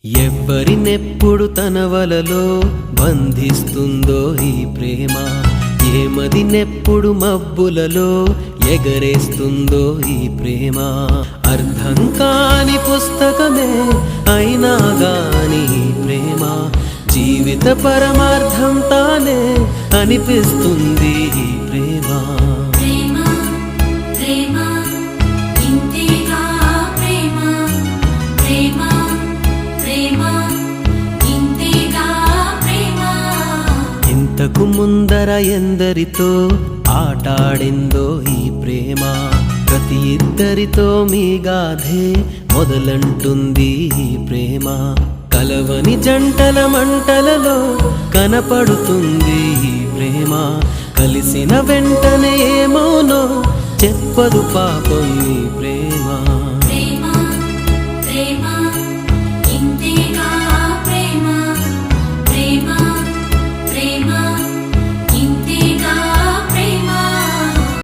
ఎవ్వరినెప్పుడు తన వలలో బంధిస్తుందో ఈ ప్రేమ, ఏమదినెప్పుడు మబ్బులలో ఎగరేస్తుందో ఈ ప్రేమ. అర్థం కాని పుస్తకమే అయినా గాని ఈ ప్రేమ జీవిత పరమార్థం తానే అనిపిస్తుంది ఈ ప్రేమ. ఇంతకు ముందర ఎందరితో ఆటాడిందో ఈ ప్రేమ, ప్రతి ఇద్దరితో మీ గాథే మొదలంటుంది ఈ ప్రేమ. కలవని జంటల మంటలలో కనపడుతుంది ఈ ప్రేమ, కలిసిన వెంటనే ఏమోనో చెప్పదు పాపం ఈ ప్రేమ.